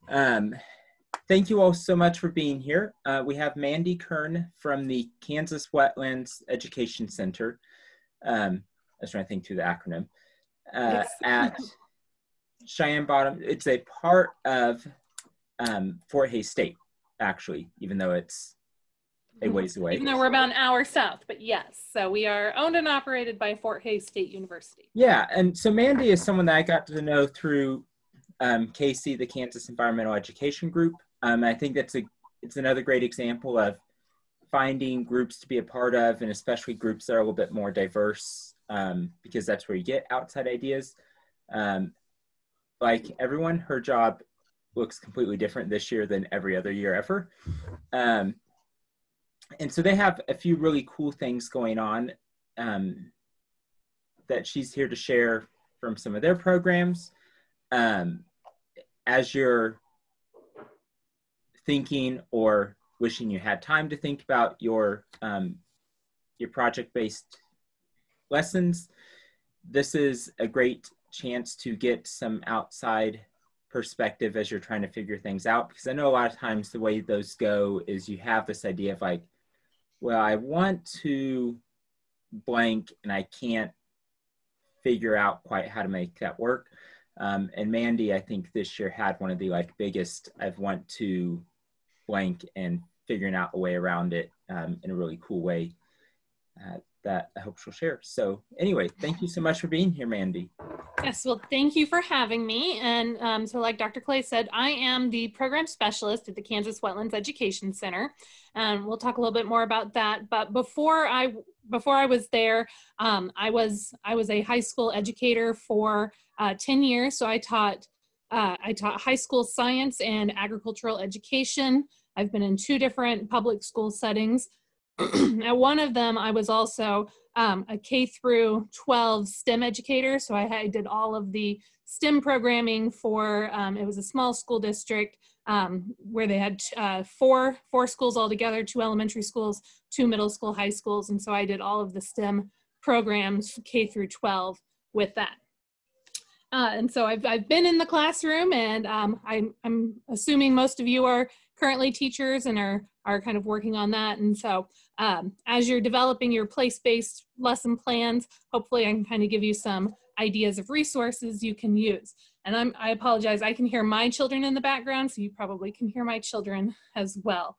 Um, Thank you all so much for being here. We have Mandy Kern from the Kansas Wetlands Education Center. I was trying to think through the acronym. Yes. At Cheyenne Bottom. It's a part of Fort Hays State, actually, even though it's a ways away. Even though we're about an hour south, but yes. So we are owned and operated by Fort Hays State University. Yeah, and so Mandy is someone that I got to know through KC, the Kansas Environmental Education Group. I think it's another great example of finding groups to be a part of, and especially groups that are a little bit more diverse, because that's where you get outside ideas. Like everyone, her job looks completely different this year than every other year ever. And so they have a few really cool things going on that she's here to share from some of their programs. As you're thinking or wishing you had time to think about your project-based lessons, this is a great chance to get some outside perspective as you're trying to figure things out, because I know a lot of times the way those go is you have this idea of like, well, I want to blank and I can't figure out quite how to make that work. And Mandy, I think this year had one of the biggest, I've want to blank and figuring out a way around it in a really cool way that I hope she'll share. So anyway, thank you so much for being here, Mandy. Yes, well, thank you for having me. And so like Dr. Clay said, I am the program specialist at the Kansas Wetlands Education Center. And we'll talk a little bit more about that. But before I was there, I was a high school educator for 10 years. So I taught high school science and agricultural education. I've been in 2 different public school settings. At one of them, I was also a K through 12 STEM educator. So I did all of the STEM programming for, it was a small school district where they had four schools altogether, 2 elementary schools, 2 middle school, high schools. And so I did all of the STEM programs K through 12 with that. And so I've been in the classroom, and I'm assuming most of you are currently teachers and are kind of working on that. And so as you're developing your place-based lesson plans, hopefully I can kind of give you some ideas of resources you can use. And I apologize, I can hear my children in the background, so you probably can hear my children as well.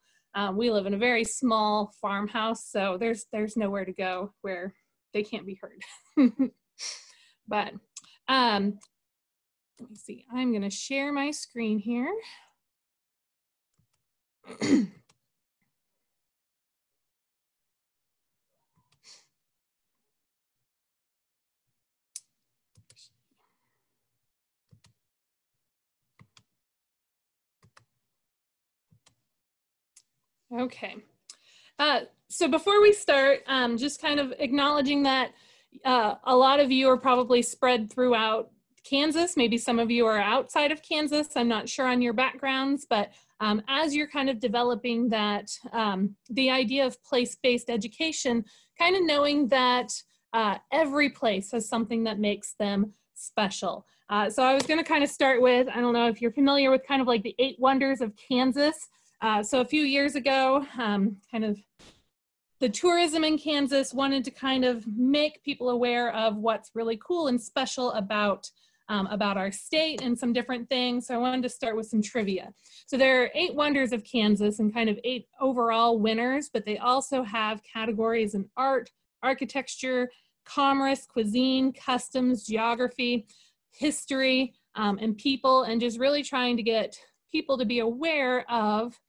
We live in a very small farmhouse, so there's nowhere to go where they can't be heard. But let me see, I'm gonna share my screen here. Okay, so before we start, just kind of acknowledging that a lot of you are probably spread throughout Kansas. Maybe some of you are outside of Kansas. I'm not sure on your backgrounds, but as you're kind of developing that, the idea of place-based education, kind of knowing that every place has something that makes them special. So I was going to kind of start with, I don't know if you're familiar with kind of like the 8 wonders of Kansas. So a few years ago, kind of the tourism in Kansas wanted to kind of make people aware of what's really cool and special about our state and some different things. So I wanted to start with some trivia. So there are 8 wonders of Kansas and kind of 8 overall winners, but they also have categories in art, architecture, commerce, cuisine, customs, geography, history, and people, and just really trying to get people to be aware of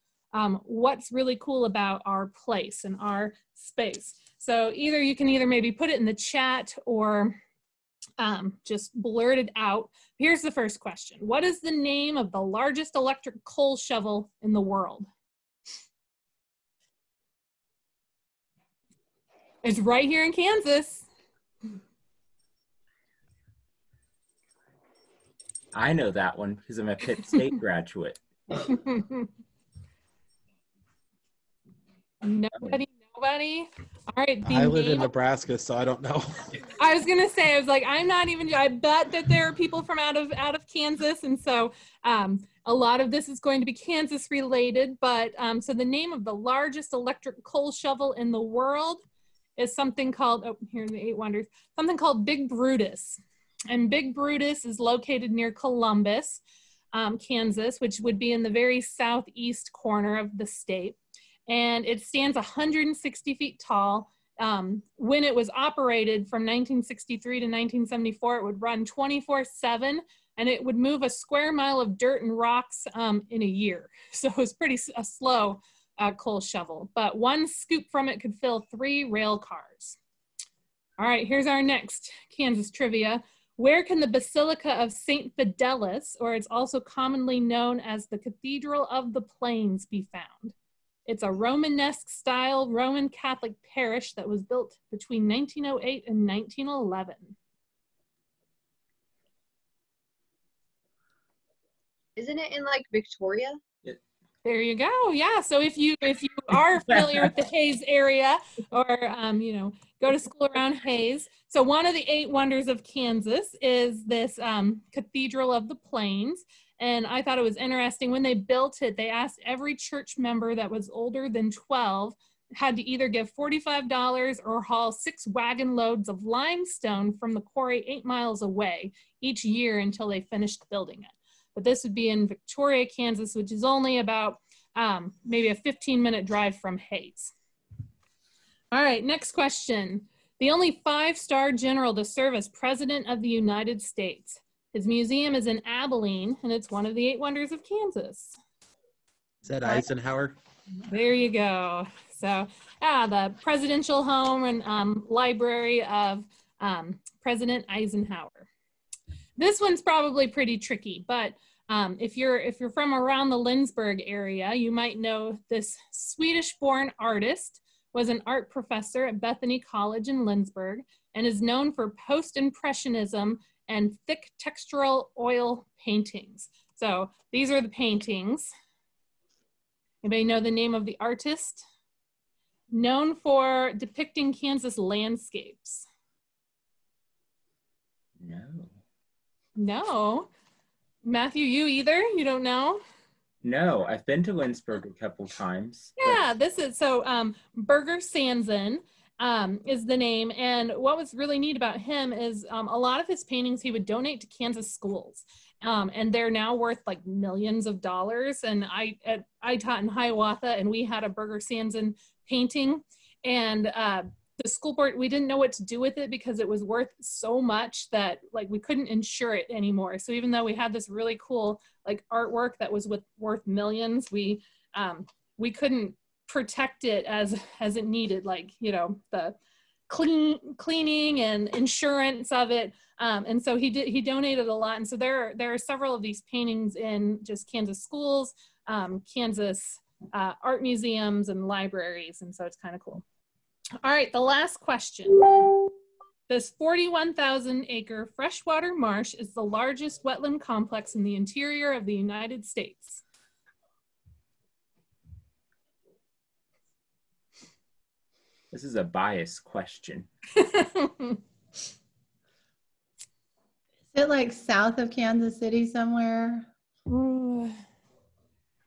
what's really cool about our place and our space. So you can either maybe put it in the chat or just blurt it out. Here's the first question. What is the name of the largest electric coal shovel in the world? It's right here in Kansas. I know that one because I'm a Pitt State graduate. Nobody Nobody? All right, I live in Nebraska, so I don't know. I was gonna say, I was like, I'm not even, I bet that there are people from out of Kansas, and so a lot of this is going to be Kansas related, but so the name of the largest electric coal shovel in the world is something called, oh, here are the 8 wonders, something called Big Brutus. And Big Brutus is located near Columbus, Kansas, which would be in the very southeast corner of the state. And it stands 160 feet tall. When it was operated from 1963 to 1974, it would run 24/7, and it would move a square mile of dirt and rocks in a year. So it was pretty a slow coal shovel, but one scoop from it could fill 3 rail cars. All right, here's our next Kansas trivia. Where can the Basilica of St. Fidelis, or it's also commonly known as the Cathedral of the Plains, be found? It's a Romanesque style Roman Catholic parish that was built between 1908 and 1911. Isn't it in like Victoria? There you go. Yeah. So if you are familiar with the Hayes area, or you know, go to school around Hayes. So one of the 8 wonders of Kansas is this Cathedral of the Plains. And I thought it was interesting, when they built it, they asked every church member that was older than 12 had to either give $45 or haul 6 wagon loads of limestone from the quarry 8 miles away each year until they finished building it. But this would be in Victoria, Kansas, which is only about maybe a 15-minute drive from Hayes. All right, next question. The only 5-star general to serve as President of the United States. His museum is in Abilene, and it's one of the 8 wonders of Kansas. Is that Eisenhower? There you go. So, the presidential home and library of President Eisenhower. This one's probably pretty tricky, but if you're from around the Lynchburg area, you might know this Swedish-born artist was an art professor at Bethany College in Lynchburg and is known for post-impressionism and thick textural oil paintings. So these are the paintings. Anybody know the name of the artist? Known for depicting Kansas landscapes. No. No. Matthew, you either? You don't know? No, I've been to Lynchburg a couple times. Yeah, this is, so Birger Sanson is the name. And what was really neat about him is a lot of his paintings he would donate to Kansas schools. And they're now worth like millions of dollars. And I taught in Hiawatha, and we had a Birger Sanson painting. And the school board, we didn't know what to do with it because it was worth so much that like we couldn't insure it anymore. So even though we had this really cool like artwork that was worth millions, we couldn't protect it as it needed, like, you know, the cleaning and insurance of it. And so he donated a lot. And so there are several of these paintings in just Kansas schools, Kansas art museums and libraries. And so it's kind of cool. All right, the last question. This 41,000-acre freshwater marsh is the largest wetland complex in the interior of the United States. This is a biased question. Is it like south of Kansas City somewhere?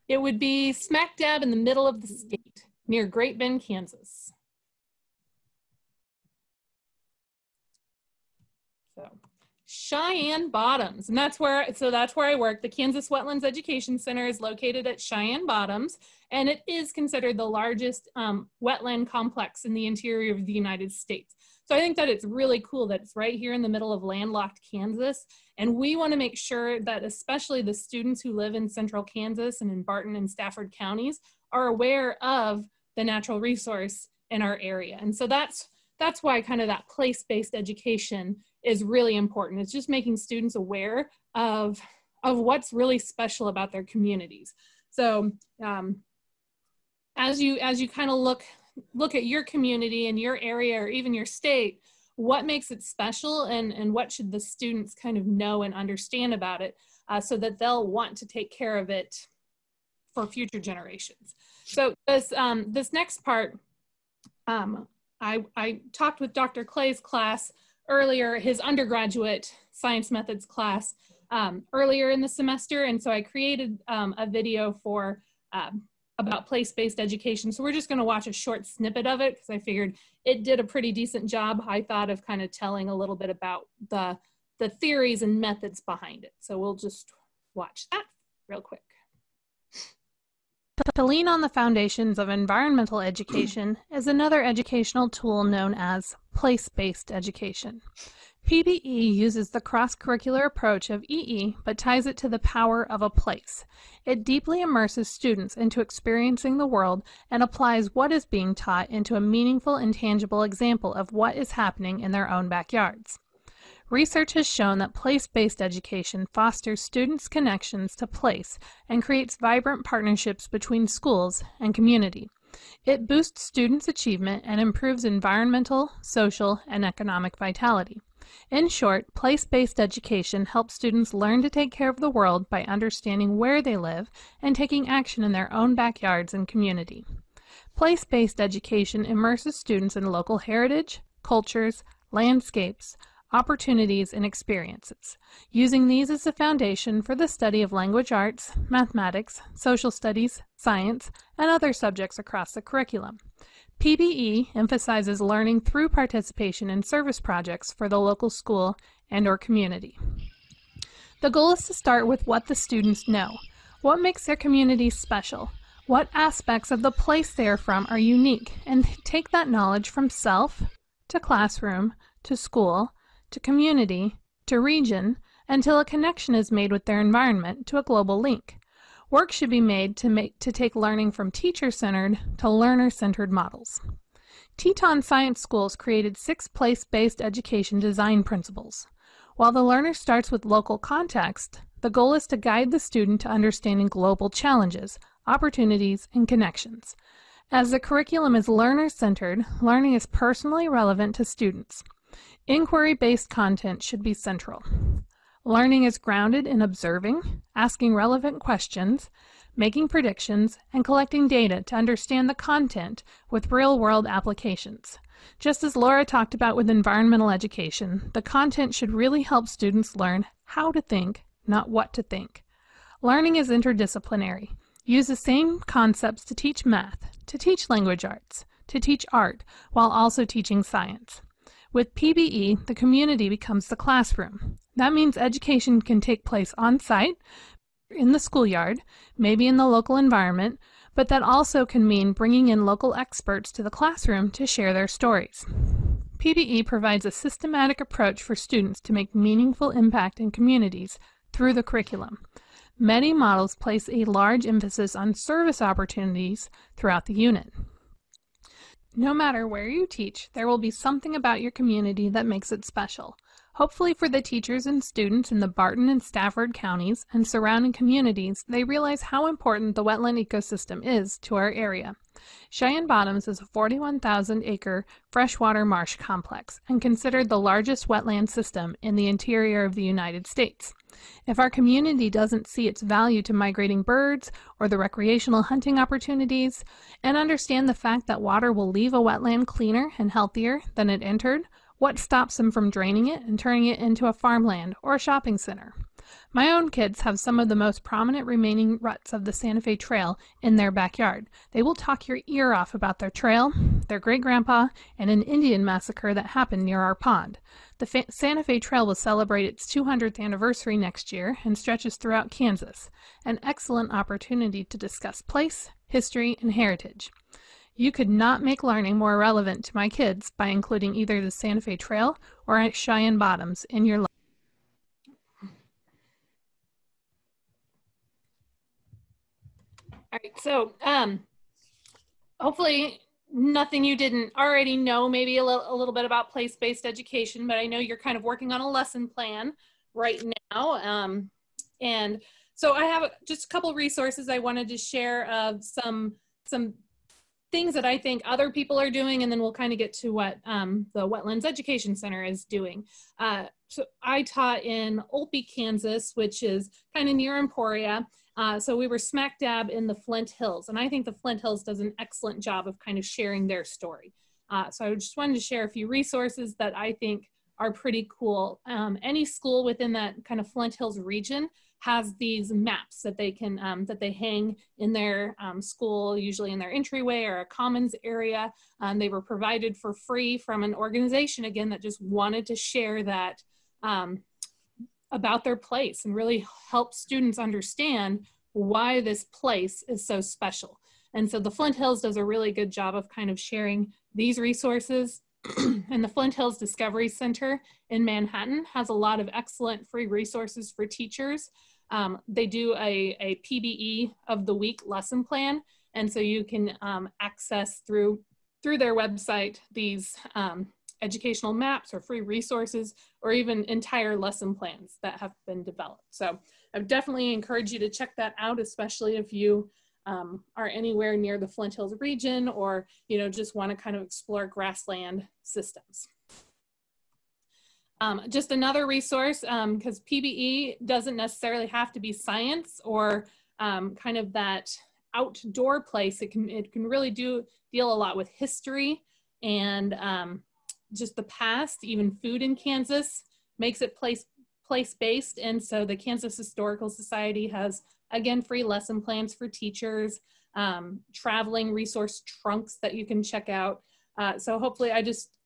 It would be smack dab in the middle of the state, near Great Bend, Kansas. So, Cheyenne Bottoms, and that's where I work. The Kansas Wetlands Education Center is located at Cheyenne Bottoms, and it is considered the largest wetland complex in the interior of the United States. So I think that it's really cool that it's right here in the middle of landlocked Kansas, and we want to make sure that especially the students who live in central Kansas and in Barton and Stafford counties are aware of the natural resource in our area. And so that's why kind of that place-based education is really important. It's just making students aware of what's really special about their communities. So as you kind of look at your community and your area or even your state, what makes it special and what should the students kind of know and understand about it so that they'll want to take care of it for future generations. So this next part, I talked with Dr. Clay's class earlier, his undergraduate science methods class earlier in the semester. And so I created a video for about place-based education. So we're just gonna watch a short snippet of it because I figured it did a pretty decent job, I thought, of kind of telling a little bit about the theories and methods behind it. So we'll just watch that real quick. To lean on the foundations of environmental education is another educational tool known as place-based education. PBE uses the cross-curricular approach of EE, but ties it to the power of a place. It deeply immerses students into experiencing the world and applies what is being taught into a meaningful and tangible example of what is happening in their own backyards. Research has shown that place-based education fosters students' connections to place and creates vibrant partnerships between schools and community. It boosts students' achievement and improves environmental, social, and economic vitality. In short, place-based education helps students learn to take care of the world by understanding where they live and taking action in their own backyards and community. Place-based education immerses students in local heritage, cultures, landscapes, opportunities, and experiences, using these as a foundation for the study of language arts, mathematics, social studies, science, and other subjects across the curriculum. PBE emphasizes learning through participation in service projects for the local school and/or community. The goal is to start with what the students know. What makes their community special? What aspects of the place they are from are unique? And take that knowledge from self to classroom to school to community, to region, until a connection is made with their environment to a global link. Work should be made to take learning from teacher-centered to learner-centered models. Teton Science Schools created 6 place-based education design principles. While the learner starts with local context, the goal is to guide the student to understanding global challenges, opportunities, and connections. As the curriculum is learner-centered, learning is personally relevant to students. Inquiry-based content should be central. Learning is grounded in observing, asking relevant questions, making predictions, and collecting data to understand the content with real-world applications. Just as Laura talked about with environmental education, the content should really help students learn how to think, not what to think. Learning is interdisciplinary. Use the same concepts to teach math, to teach language arts, to teach art, while also teaching science. With PBE, the community becomes the classroom. That means education can take place on-site, in the schoolyard, maybe in the local environment, but that also can mean bringing in local experts to the classroom to share their stories. PBE provides a systematic approach for students to make meaningful impact in communities through the curriculum. Many models place a large emphasis on service opportunities throughout the unit. No matter where you teach, there will be something about your community that makes it special. Hopefully for the teachers and students in the Barton and Stafford counties and surrounding communities, they realize how important the wetland ecosystem is to our area. Cheyenne Bottoms is a 41,000-acre freshwater marsh complex and considered the largest wetland system in the interior of the United States. If our community doesn't see its value to migrating birds or the recreational hunting opportunities, and understand the fact that water will leave a wetland cleaner and healthier than it entered, what stops them from draining it and turning it into a farmland or a shopping center? My own kids have some of the most prominent remaining ruts of the Santa Fe Trail in their backyard. They will talk your ear off about their trail, their great-grandpa, and an Indian massacre that happened near our pond. The Santa Fe Trail will celebrate its 200th anniversary next year and stretches throughout Kansas, an excellent opportunity to discuss place, history, and heritage. You could not make learning more relevant to my kids by including either the Santa Fe Trail or Cheyenne Bottoms in your life. All right, so hopefully nothing you didn't already know, maybe a little bit about place-based education, but I know you're kind of working on a lesson plan right now. And so I have just a couple resources I wanted to share of some things that I think other people are doing, and then we'll kind of get to what the Wetlands Education Center is doing. So I taught in Olpe, Kansas, which is kind of near Emporia. So we were smack dab in the Flint Hills, and I think the Flint Hills does an excellent job of kind of sharing their story. So I just wanted to share a few resources that I think are pretty cool. Any school within that kind of Flint Hills region has these maps that they can, that they hang in their school, usually in their entryway or a commons area. They were provided for free from an organization, again, that just wanted to share that about their place and really help students understand why this place is so special. And so the Flint Hills does a really good job of kind of sharing these resources. And the Flint Hills Discovery Center in Manhattan has a lot of excellent free resources for teachers. They do a PBE of the week lesson plan. And so you can access through their website these educational maps or free resources or even entire lesson plans that have been developed. So I would definitely encourage you to check that out, especially if you are anywhere near the Flint Hills region or just want to kind of explore grassland systems. Just another resource, because PBE doesn't necessarily have to be science or kind of that outdoor place. It can really deal a lot with history and just the past. Even food in Kansas makes it place-based. And so the Kansas Historical Society has, again, free lesson plans for teachers, traveling resource trunks that you can check out. So hopefully I just,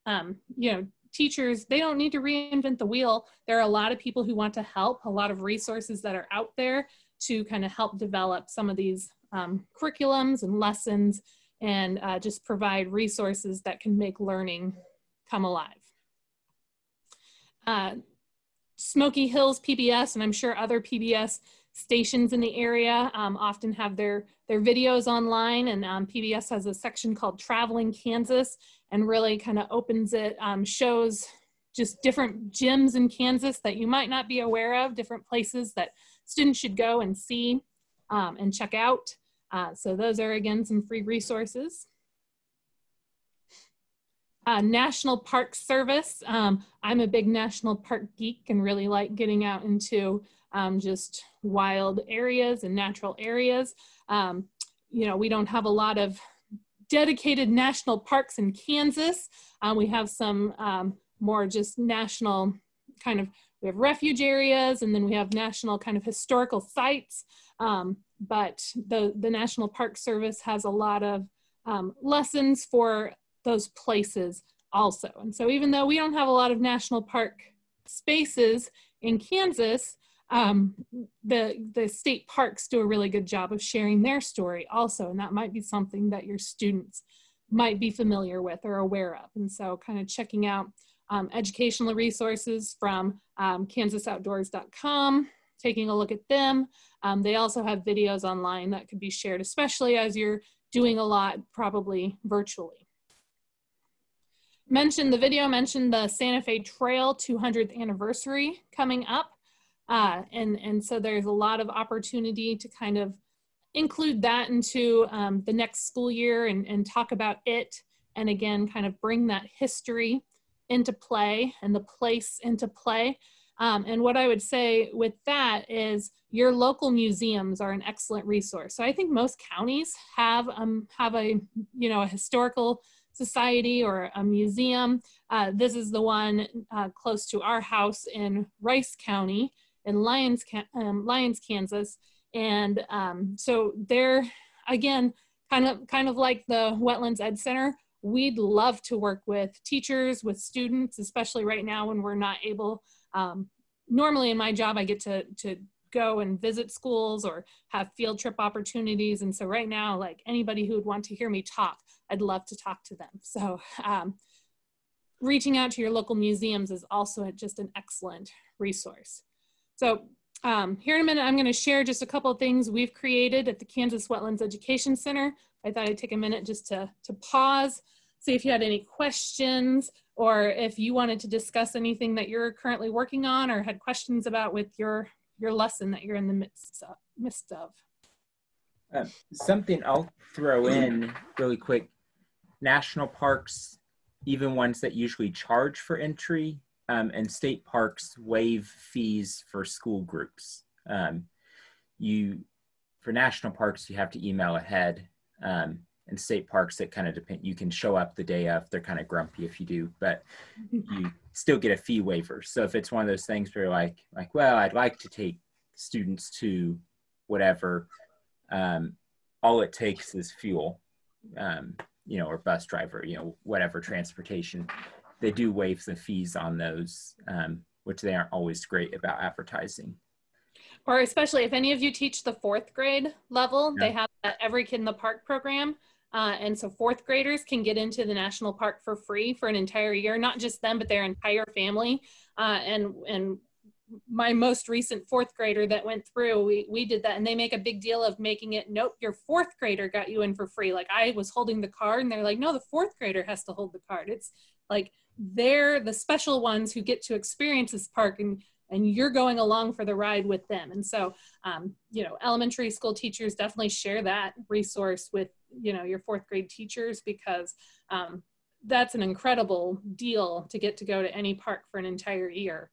teachers, they don't need to reinvent the wheel. There are a lot of people who want to help, a lot of resources that are out there to kind of help develop some of these curriculums and lessons and just provide resources that can make learning come alive. Smoky Hills PBS, and I'm sure other PBS stations in the area often have their videos online, and PBS has a section called Traveling Kansas and really kind of opens it, shows just different gyms in Kansas that you might not be aware of, different places that students should go and see and check out. So those are, again, some free resources. National Park Service. I'm a big national park geek and really like getting out into just wild areas and natural areas. We don't have a lot of dedicated national parks in Kansas. We have some more just national kind of, we have refuge areas, and then we have national kind of historical sites. But the National Park Service has a lot of lessons for those places also. And so even though we don't have a lot of national park spaces in Kansas, the state parks do a really good job of sharing their story also. And that might be something that your students might be familiar with or aware of. And so kind of checking out educational resources from kansasoutdoors.com, taking a look at them. They also have videos online that could be shared, especially as you're doing a lot probably virtually. The video mentioned the Santa Fe Trail 200th anniversary coming up. And so there's a lot of opportunity to kind of include that into the next school year and talk about it. And again, kind of bring that history into play and the place into play. And what I would say with that is your local museums are an excellent resource. So I think most counties have a historical society or a museum. This is the one close to our house in Rice County in Lyons, Kansas. And so they're, again, kind of like the Wetlands Ed Center. We'd love to work with teachers, with students, especially right now when we're not able, normally in my job, I get to go and visit schools or have field trip opportunities. And so right now, like anybody who would want to hear me talk, I'd love to talk to them. So reaching out to your local museums is also just an excellent resource. So here in a minute, I'm going to share just a couple of things we've created at the Kansas Wetlands Education Center. I thought I'd take a minute just to pause, see if you had any questions, or if you wanted to discuss anything that you're currently working on or had questions about with your lesson that you're in the midst of. Something I'll throw in really quick, national parks, even ones that usually charge for entry, and state parks waive fees for school groups. For national parks, you have to email ahead. In state parks, it kind of depends. You can show up the day of, they're kind of grumpy if you do, but you still get a fee waiver. So if it's one of those things where you're like, well, I'd like to take students to whatever, all it takes is fuel, you know, or bus driver, you know, whatever transportation. They do waive the fees on those, which they aren't always great about advertising. Or especially if any of you teach the 4th grade level, Yeah. they have that Every Kid in the Park program. And so 4th graders can get into the national park for free for an entire year, not just them, but their entire family. And my most recent 4th grader that went through, we did that, and they make a big deal of making it, nope, your 4th grader got you in for free. Like, I was holding the card and they're like, no, the 4th grader has to hold the card. It's like, they're the special ones who get to experience this park, and you're going along for the ride with them. And so, you know, elementary school teachers definitely share that resource with, you know, your 4th grade teachers, because that's an incredible deal to get to go to any park for an entire year,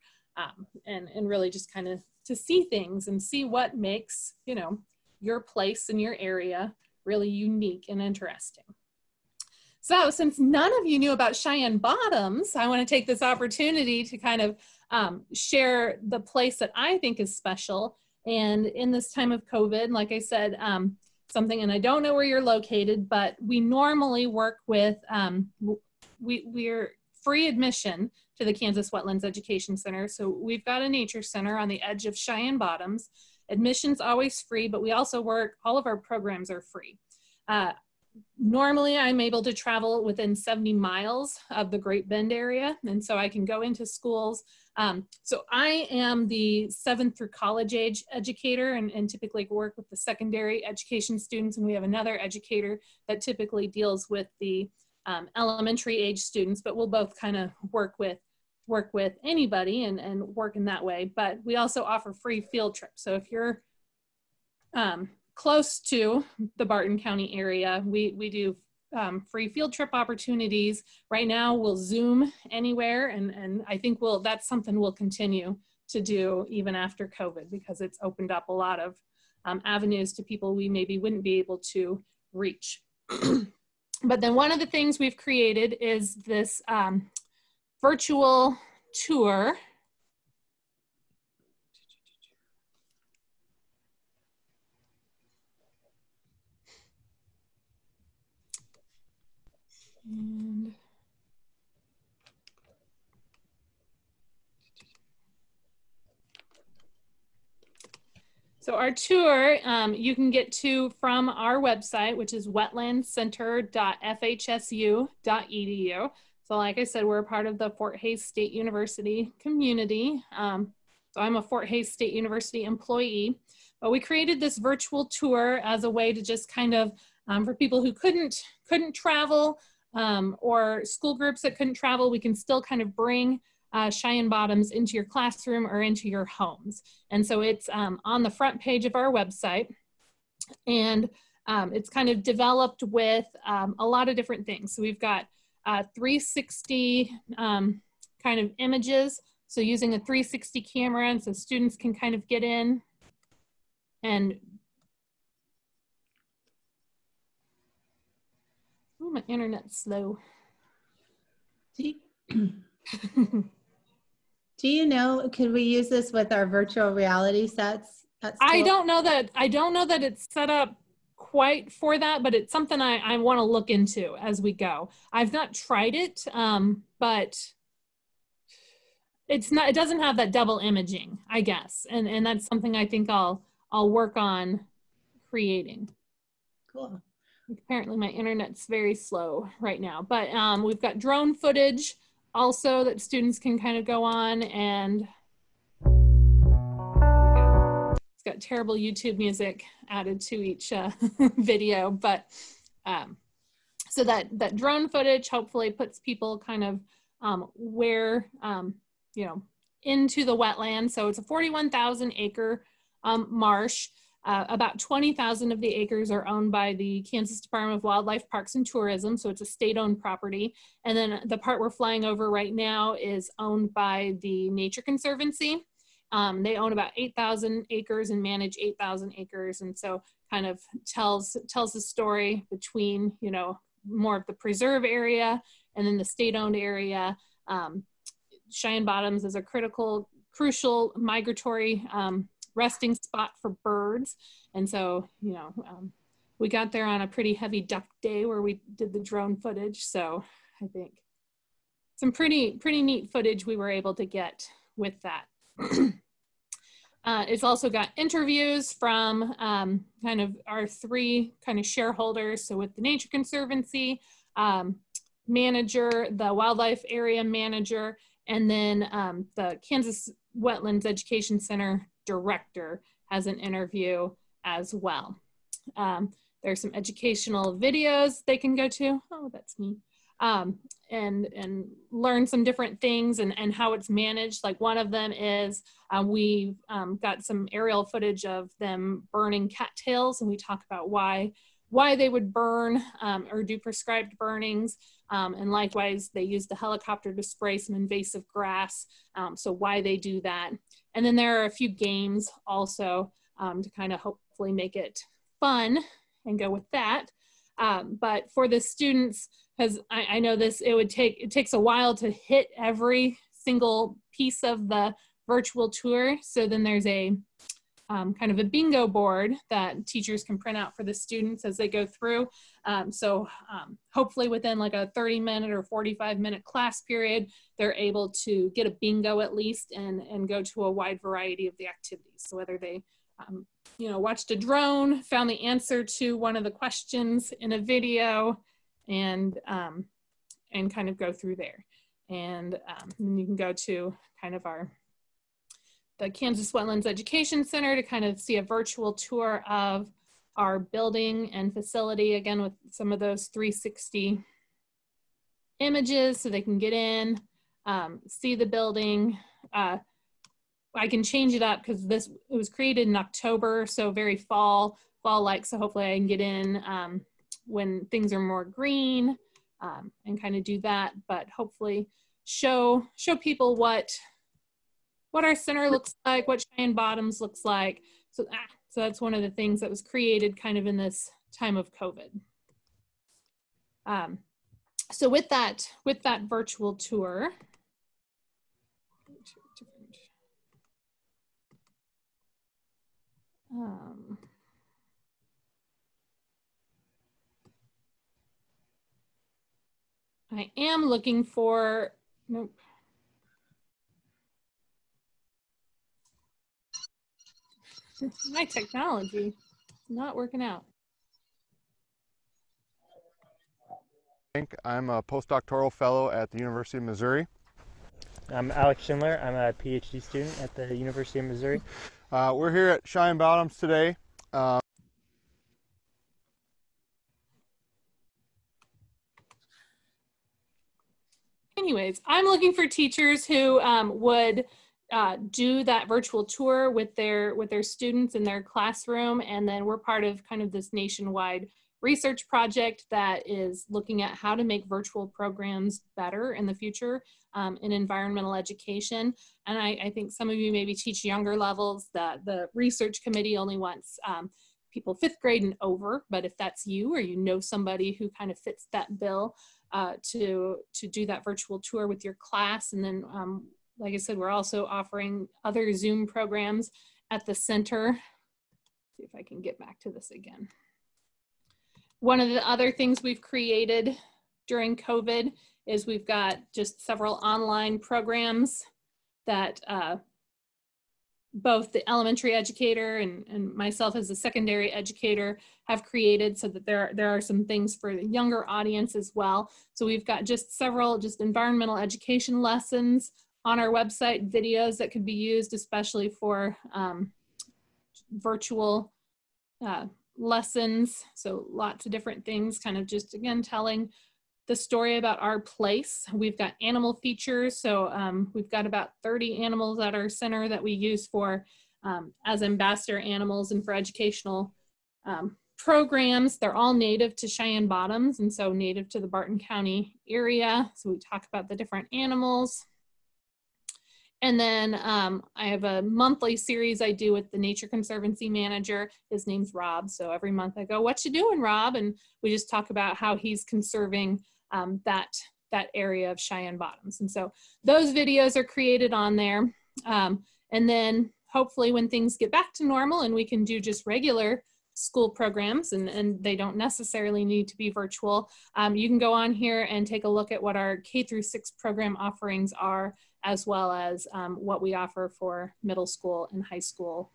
and really just kind of to see things and see what makes, you know, your place in your area really unique and interesting. So since none of you knew about Cheyenne Bottoms, I want to take this opportunity to kind of share the place that I think is special. And in this time of COVID, like I said, something, and I don't know where you're located, but we normally work with, we're free admission to the Kansas Wetlands Education Center. So we've got a nature center on the edge of Cheyenne Bottoms. Admission's always free, but we also work, all of our programs are free. Normally, I'm able to travel within 70 miles of the Great Bend area, and so I can go into schools. So I am the 7th through college age educator, and typically work with the secondary education students, and we have another educator that typically deals with the elementary age students, but we'll both kind of work with anybody and work in that way. But we also offer free field trips. So if you're close to the Barton County area, we do free field trip opportunities. Right now we'll Zoom anywhere, and I think that's something we'll continue to do even after COVID, because it's opened up a lot of avenues to people we maybe wouldn't be able to reach. But then one of the things we've created is this virtual tour. And so our tour, you can get to from our website, which is wetlandscenter.fhsu.edu. So like I said, we're a part of the Fort Hays State University community. So I'm a Fort Hays State University employee, but we created this virtual tour as a way to just kind of, for people who couldn't travel, or school groups that couldn't travel, we can still kind of bring Cheyenne Bottoms into your classroom or into your homes. And so it's on the front page of our website, and it's kind of developed with a lot of different things. So we've got 360 kind of images. So using a 360 camera, and so students can kind of get in and, oh, my internet's slow. Do you know, could we use this with our virtual reality sets at school? I don't know that it's set up quite for that, but it's something I want to look into as we go. I've not tried it, but it doesn't have that double imaging, I guess. And that's something I think I'll work on creating. Cool. Apparently my internet's very slow right now, but we've got drone footage also that students can kind of go on, and it's got terrible YouTube music added to each video, but so that drone footage hopefully puts people kind of where, you know, into the wetland. So it's a 41,000 acre marsh. About 20,000 of the acres are owned by the Kansas Department of Wildlife, Parks and Tourism, so it's a state-owned property. And then the part we're flying over right now is owned by the Nature Conservancy. They own about 8,000 acres and manage 8,000 acres. And so kind of tells the story between, you know, more of the preserve area and then the state-owned area. Cheyenne Bottoms is a crucial migratory resting spot for birds. And so, you know, we got there on a pretty heavy duck day where we did the drone footage. So I think some pretty neat footage we were able to get with that. It's also got interviews from kind of our 3 kind of shareholders. So with the Nature Conservancy manager, the wildlife area manager, and then the Kansas Wetlands Education Center director has an interview as well. There's some educational videos they can go to. Oh, that's me. And learn some different things and how it's managed. Like one of them is we've got some aerial footage of them burning cattails, and we talk about why they would burn or do prescribed burnings. And likewise, they use the helicopter to spray some invasive grass. So why they do that. And then there are a few games also to kind of hopefully make it fun and go with that. But for the students, because I know it takes a while to hit every single piece of the virtual tour. So then there's a kind of a bingo board that teachers can print out for the students as they go through. So hopefully within like a 30-minute or 45-minute class period, they're able to get a bingo at least and go to a wide variety of the activities. So whether they you know, watched a drone, found the answer to one of the questions in a video, and kind of go through there. And then you can go to kind of the Kansas Wetlands Education Center to kind of see a virtual tour of our building and facility, again, with some of those 360 images so they can get in, see the building. I can change it up because it was created in October, so very fall-like. So hopefully I can get in when things are more green and kind of do that. But hopefully show people what our center looks like, what Cheyenne Bottoms looks like. So that's one of the things that was created kind of in this time of COVID. So with that virtual tour, I am looking for, nope. My technology is not working out. I'm a postdoctoral fellow at the University of Missouri. I'm Alex Schindler. I'm a PhD student at the University of Missouri. We're here at Cheyenne Bottoms today. Anyways, I'm looking for teachers who would do that virtual tour with their students in their classroom, and then we're part of kind of this nationwide research project that is looking at how to make virtual programs better in the future in environmental education. And I think some of you maybe teach younger levels. The research committee only wants people 5th grade and over, but if that's you or you know somebody who kind of fits that bill to do that virtual tour with your class. And then like I said, we're also offering other Zoom programs at the center. See if I can get back to this again. One of the other things we've created during COVID is we've got just several online programs that both the elementary educator and myself as a secondary educator have created, so that there are some things for the younger audience as well. So we've got just several environmental education lessons on our website, videos that could be used especially for virtual lessons. So lots of different things, kind of just again telling the story about our place. We've got animal features. So we've got about 30 animals at our center that we use for as ambassador animals and for educational programs. They're all native to Cheyenne Bottoms, and so native to the Barton County area. So we talk about the different animals. And then I have a monthly series I do with the Nature Conservancy manager. His name's Rob. So every month I go, "What you doing, Rob?" And we just talk about how he's conserving that area of Cheyenne Bottoms. And so those videos are created on there. And then hopefully when things get back to normal and we can do just regular school programs and they don't necessarily need to be virtual, you can go on here and take a look at what our K-6 program offerings are, as well as what we offer for middle school and high school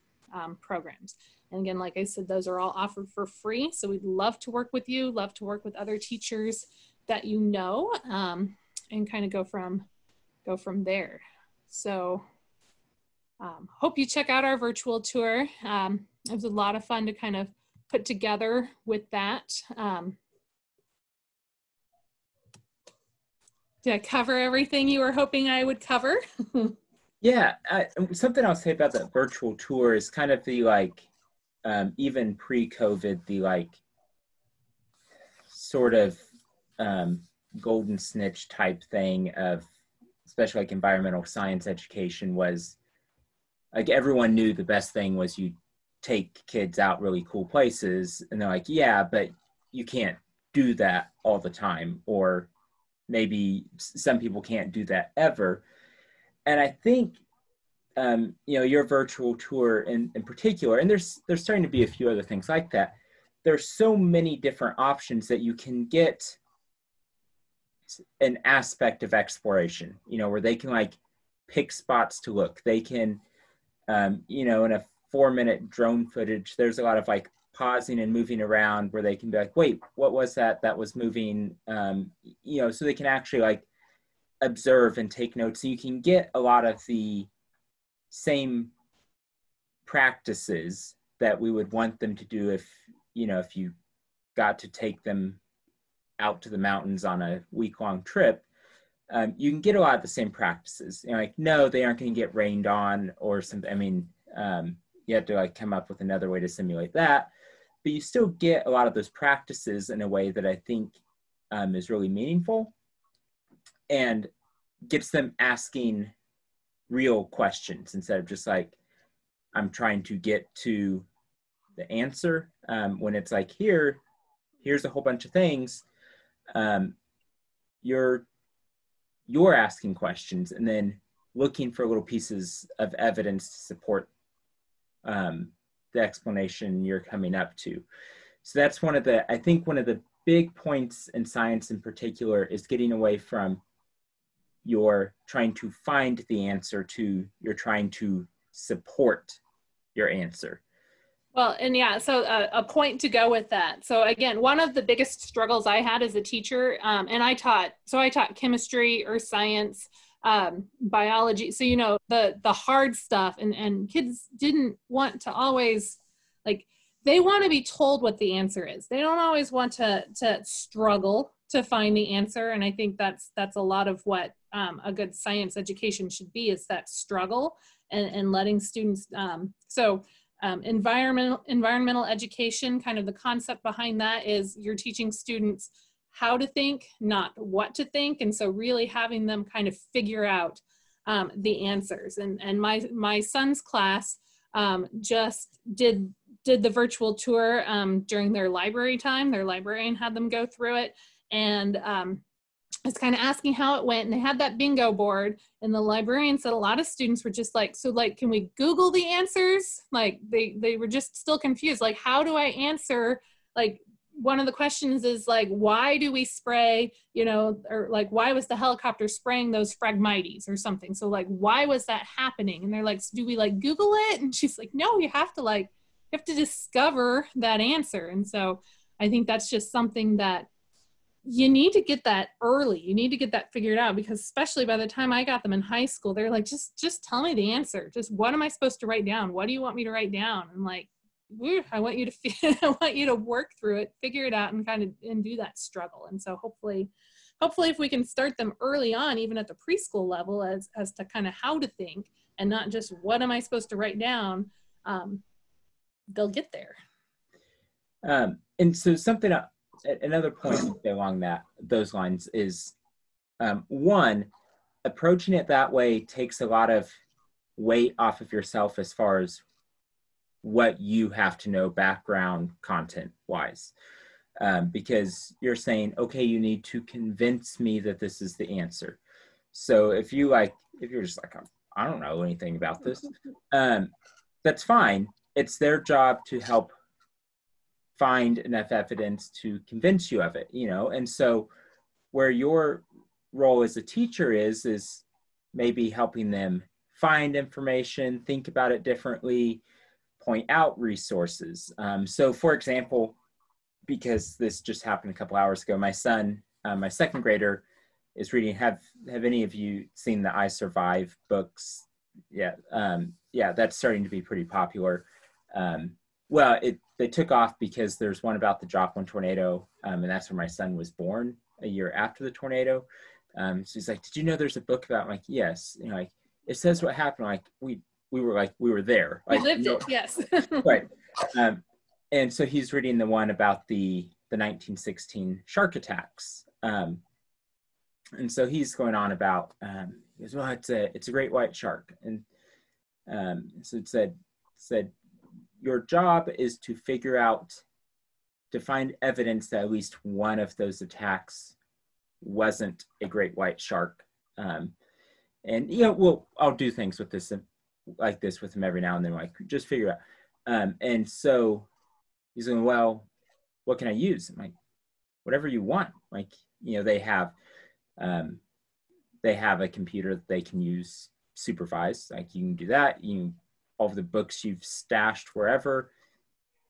programs. And again, like I said, those are all offered for free. So we'd love to work with you, love to work with other teachers that you know, and kind of go from there. So hope you check out our virtual tour. It was a lot of fun to kind of put together with that. Did I cover everything you were hoping I would cover? Yeah, something I'll say about that virtual tour is kind of the like, even pre-COVID, the like sort of golden snitch type thing of, especially like environmental science education, was like everyone knew the best thing was you take kids out really cool places, and they're like, yeah, but you can't do that all the time, or maybe some people can't do that ever. And I think you know, your virtual tour in particular, and there's starting to be a few other things like that, there's so many different options that you can get an aspect of exploration, you know, where they can like pick spots to look. They can you know, in a 4-minute drone footage, there's a lot of like pausing and moving around where they can be like, wait, what was that was moving? You know, so they can actually like observe and take notes. So you can get a lot of the same practices that we would want them to do if, you know, if you got to take them out to the mountains on a week-long trip. You can get a lot of the same practices. You know, like, no, they aren't going to get rained on or something. I mean, you have to like come up with another way to simulate that, but you still get a lot of those practices in a way that I think is really meaningful and gets them asking real questions instead of just like, I'm trying to get to the answer. When it's like, here's a whole bunch of things. You're asking questions and then looking for little pieces of evidence to support the explanation you're coming up to. So that's I think one of the big points in science in particular is getting away from you're trying to find the answer to you're trying to support your answer. Well, and yeah, so a point to go with that. So again, one of the biggest struggles I had as a teacher, and I taught chemistry, earth science, biology. So, you know, the hard stuff, and kids didn't want to always, like, they want to be told what the answer is. They don't always want to struggle to find the answer. And I think that's a lot of what a good science education should be, is that struggle and letting students, environmental education, kind of the concept behind that is you're teaching students how to think, not what to think. And so really having them kind of figure out the answers. And my son's class just did the virtual tour during their library time. Their librarian had them go through it, and I was kind of asking how it went, and they had that bingo board, and the librarian said a lot of students were just like, so like, can we Google the answers? Like they were just still confused. Like, how do I answer? Like, one of the questions is like, why do we spray, you know, or like, why was the helicopter spraying those Phragmites or something? So like, why was that happening? And they're like, so do we like Google it? And she's like, no, you have to discover that answer. And so I think that's just something that you need to get that early. You need to get that figured out, because especially by the time I got them in high school, they're like, just tell me the answer. Just what am I supposed to write down? What do you want me to write down? I'm like, I want you to I want you to work through it, figure it out, and and do that struggle. And so hopefully if we can start them early on, even at the preschool level, as to kind of how to think and not just what am I supposed to write down, they'll get there. And so another point along those lines is, one, approaching it that way takes a lot of weight off of yourself as far as what you have to know background content wise. Because you're saying, okay, you need to convince me that this is the answer. So if you're just like, I don't know anything about this, that's fine. It's their job to help find enough evidence to convince you of it, you know? And so where your role as a teacher is maybe helping them find information, think about it differently, point out resources. So for example, because this just happened a couple hours ago, my son, my second grader, is reading. Have any of you seen the I Survive books? Yeah, that's starting to be pretty popular. Well, they took off because there's one about the Joplin tornado, and that's where my son was born a year after the tornado. So he's like, "Did you know there's a book about?" I'm like, "Yes." You know, like it says what happened. Like we were there. Like, We lived it. Yes. Right. And so he's reading the one about the 1916 shark attacks. And so he's going on about, he goes, well, it's a great white shark. And so it said, your job is to figure out, to find evidence that at least one of those attacks wasn't a great white shark. And, you know, I'll do things with this, like this with him every now and then, like, just figure out. And so he's going, well, what can I use? I'm like, whatever you want. Like, you know, they have a computer that they can use supervised. Like you can do that. All of the books you've stashed wherever,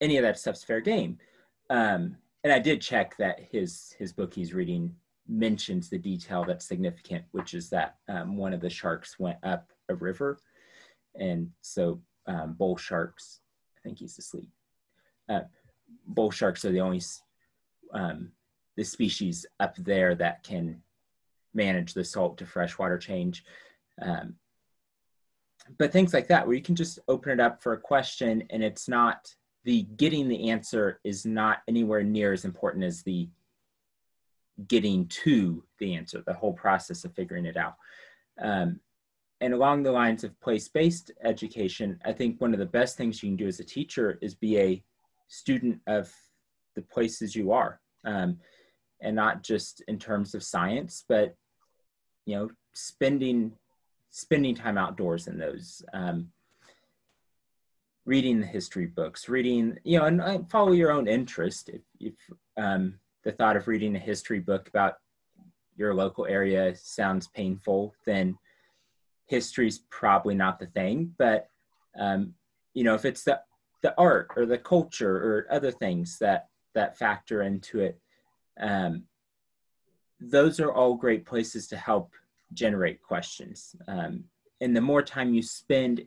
any of that stuff's fair game. And I did check that his book he's reading mentions the detail that's significant, which is that one of the sharks went up a river. And so bull sharks, I think he's asleep. Bull sharks are the only the species up there that can manage the salt to freshwater change. But things like that, where you can just open it up for a question, and it's not, the getting the answer is not anywhere near as important as the getting to the answer, the whole process of figuring it out. And along the lines of place-based education, I think one of the best things you can do as a teacher is be a student of the places you are, and not just in terms of science, but, you know, spending time outdoors in those, reading the history books, reading, you know, and follow your own interest. If the thought of reading a history book about your local area sounds painful, then history's probably not the thing. But, you know, if it's the art or the culture or other things that factor into it, those are all great places to help generate questions. And the more time you spend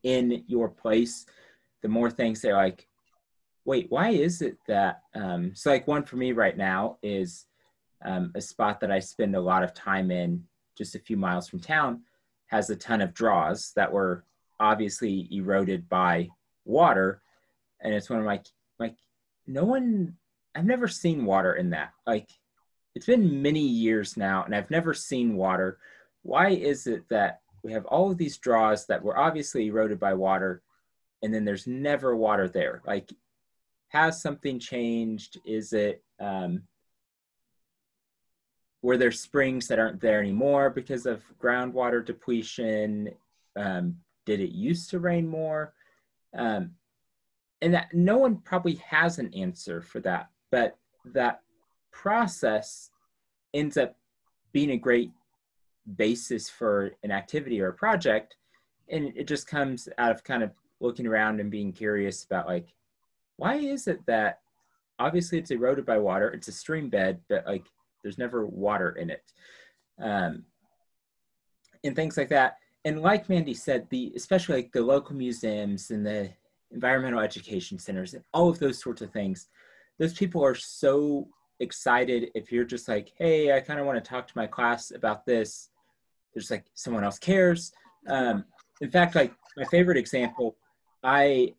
in your place, the more things they're like, wait, why is it that, so like one for me right now is a spot that I spend a lot of time in just a few miles from town, has a ton of draws that were obviously eroded by water. And it's one of my, like, I've never seen water in that. Like, it's been many years now and I've never seen water. Why is it that we have all of these draws that were obviously eroded by water and then there's never water there? Like, has something changed? Is it, were there springs that aren't there anymore because of groundwater depletion? Did it used to rain more? And that no one probably has an answer for that, but that process ends up being a great basis for an activity or a project. And it just comes out of kind of looking around and being curious about, like, why is it that obviously it's eroded by water, it's a stream bed, but like there's never water in it, and things like that. And like Mandy said, especially like the local museums and the environmental education centers and all of those sorts of things, those people are so excited if you're just like, hey, I kind of want to talk to my class about this. There's like someone else cares. In fact, like my favorite example, as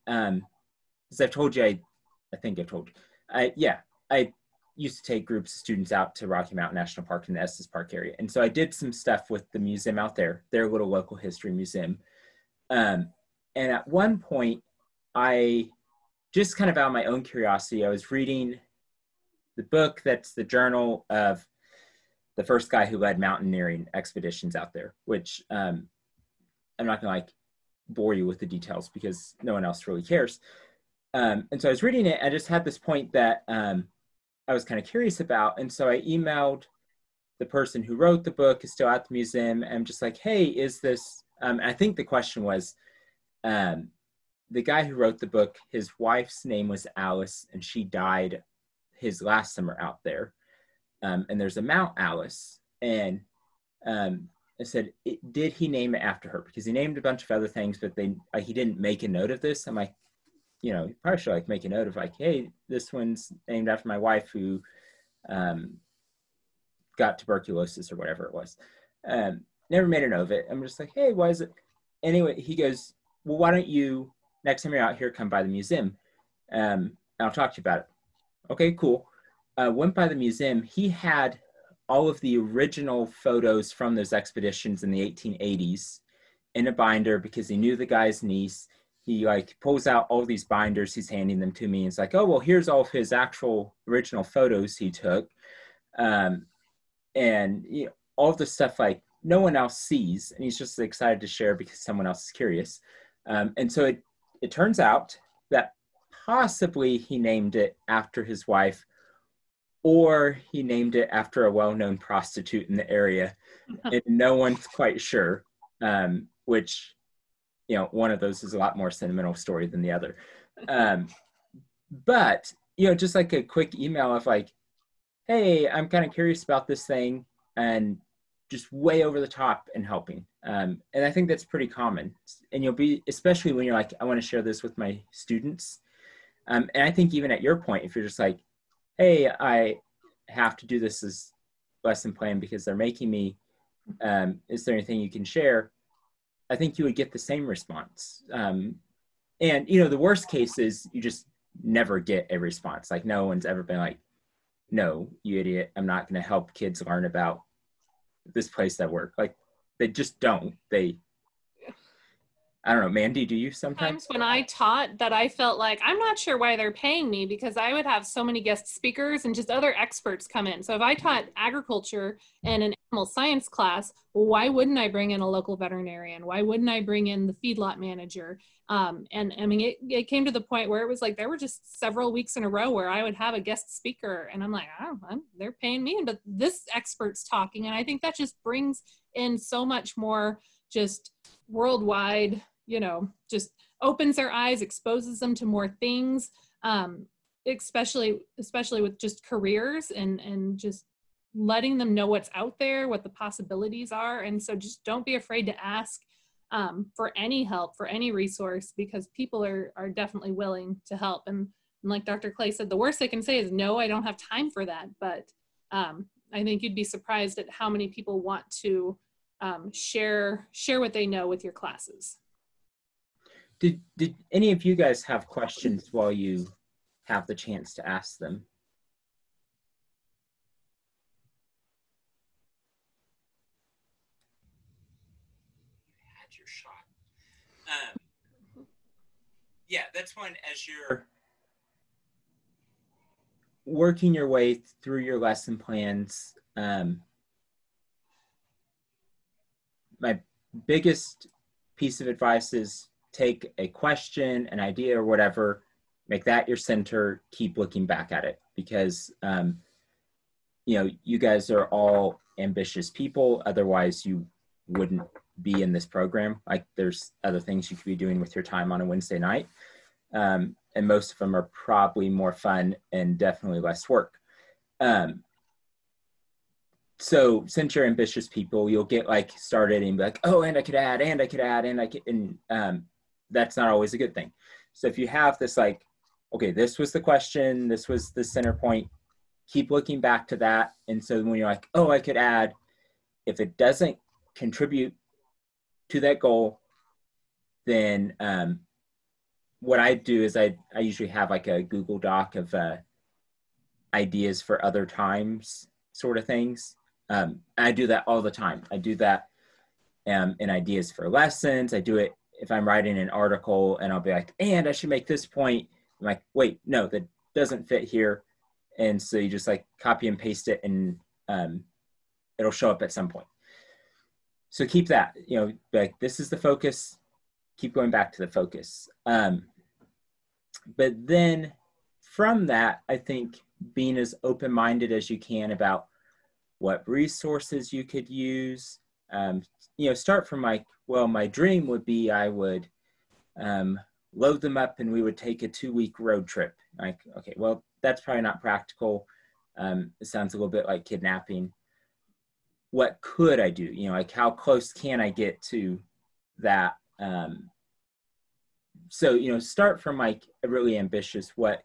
I've told you, I think I've told you, I used to take groups of students out to Rocky Mountain National Park in the Estes Park area. And so I did some stuff with the museum out there, their little local history museum. And at one point, I just kind of out of my own curiosity, I was reading the book that's the journal of the first guy who led mountaineering expeditions out there, which I'm not gonna like bore you with the details because no one else really cares. And so I was reading it, I just had this point that I was kind of curious about. And so I emailed the person who wrote the book, is still at the museum. And I'm just like, hey, is this, I think the question was, the guy who wrote the book, his wife's name was Alice, and she died his last summer out there. And there's a Mount Alice. And I said, did he name it after her? Because he named a bunch of other things, but he didn't make a note of this. I'm like, you know, you probably should like make a note of like, hey, this one's named after my wife who got tuberculosis or whatever it was. Never made a note of it. I'm just like, hey, why is it? Anyway, he goes, well, why don't you, next time you're out here, come by the museum. And I'll talk to you about it. Okay, cool. Went by the museum. He had all of the original photos from those expeditions in the 1880s in a binder because he knew the guy's niece. He like pulls out all these binders, he's handing them to me. It's like, oh, well, here's all of his actual original photos he took. And you know, all the stuff like no one else sees. And he's just excited to share because someone else is curious. And so it turns out that possibly he named it after his wife, or he named it after a well-known prostitute in the area. And no one's quite sure, which, you know, one of those is a lot more sentimental story than the other. But, you know, just like a quick email of like, hey, I'm kind of curious about this thing, and just way over the top and helping. And I think that's pretty common. And you'll be, especially when you're like, I want to share this with my students. And I think even at your point, if you're just like, hey, I have to do this as lesson plan because they're making me, is there anything you can share? I think you would get the same response. And, you know, the worst case is you just never get a response. Like no one's ever been like, no, you idiot, I'm not going to help kids learn about this place at work. Like they just don't. I don't know, Mandy, do you sometimes? When I taught that, I felt like, I'm not sure why they're paying me, because I would have so many guest speakers and just other experts come in. So if I taught agriculture in an animal science class, why wouldn't I bring in a local veterinarian? Why wouldn't I bring in the feedlot manager? And I mean, it came to the point where it was like, there were just several weeks in a row where I would have a guest speaker and I'm like, they're paying me, but this expert's talking. And I think that just brings in so much more just worldwide, you know, just opens their eyes, exposes them to more things, especially with just careers and just letting them know what's out there, what the possibilities are. And so just don't be afraid to ask for any help, for any resource, because people are definitely willing to help. And like Dr. Clay said, the worst they can say is, no, I don't have time for that. But I think you'd be surprised at how many people want to share what they know with your classes. Did any of you guys have questions while you have the chance to ask them? You had your shot. Yeah, that's one, as you're working your way through your lesson plans, my biggest piece of advice is take a question, an idea, or whatever, make that your center, keep looking back at it, because you know, you guys are all ambitious people, otherwise you wouldn't be in this program. Like there's other things you could be doing with your time on a Wednesday night, and most of them are probably more fun and definitely less work. So since you're ambitious people, you'll get like started and be like, oh, and I could add, and I could add, and I could, and that's not always a good thing. So if you have this like, okay, this was the question, this was the center point, keep looking back to that. And so when you're like, oh, I could add, if it doesn't contribute to that goal, then what I do is I usually have like a Google Doc of ideas for other times sort of things. I do that all the time. I do that in ideas for lessons. I do it if I'm writing an article and I'll be like, and I should make this point. I'm like, wait, no, that doesn't fit here. And so you just like copy and paste it, and it'll show up at some point. So keep that, like this is the focus, keep going back to the focus. But then from that, I think being as open-minded as you can about what resources you could use. Start from like, well, my dream would be I would load them up and we would take a 2-week road trip. Like, okay, well, that's probably not practical. It sounds a little bit like kidnapping. What could I do? Like how close can I get to that? So, start from like a really ambitious, what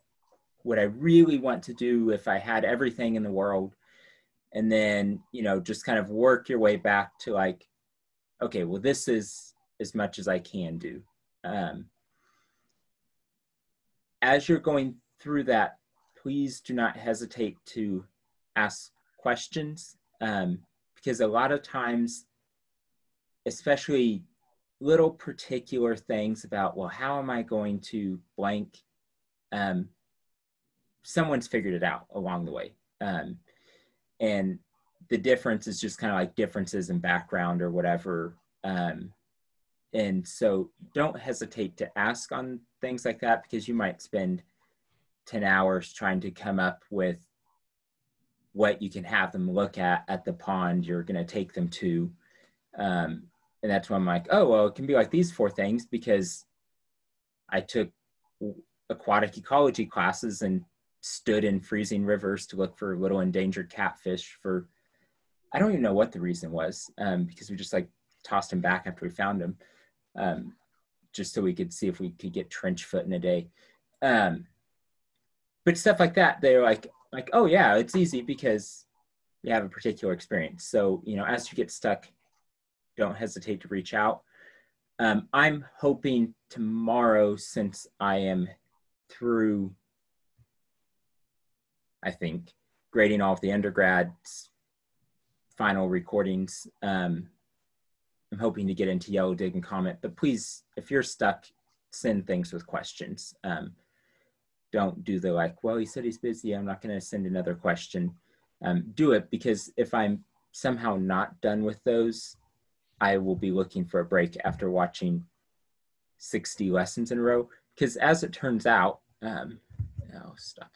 would I really want to do if I had everything in the world? And then, just kind of work your way back to like, okay, well, this is as much as I can do. As you're going through that, please do not hesitate to ask questions, because a lot of times, especially little particular things about, well, how am I going to blank? Someone's figured it out along the way. And the difference is just kind of like differences in background or whatever. And so don't hesitate to ask on things like that, because you might spend 10 hours trying to come up with what you can have them look at the pond you're going to take them to. And that's when I'm like, oh, well, it can be like these 4 things because I took aquatic ecology classes and stood in freezing rivers to look for little endangered catfish for, I don't even know what the reason was, because we just like tossed them back after we found them, just so we could see if we could get trench foot in a day. But stuff like that, they're like, oh yeah, it's easy because you have a particular experience. So, as you get stuck, don't hesitate to reach out. I'm hoping tomorrow, since I am through, I think, grading all of the undergrads' final recordings, I'm hoping to get into Yellow Dig and comment. But please, if you're stuck, send things with questions. Don't do the like, well, he said he's busy, I'm not going to send another question. Do it, because if I'm somehow not done with those, I will be looking for a break after watching 60 lessons in a row. Because as it turns out, I'll stop.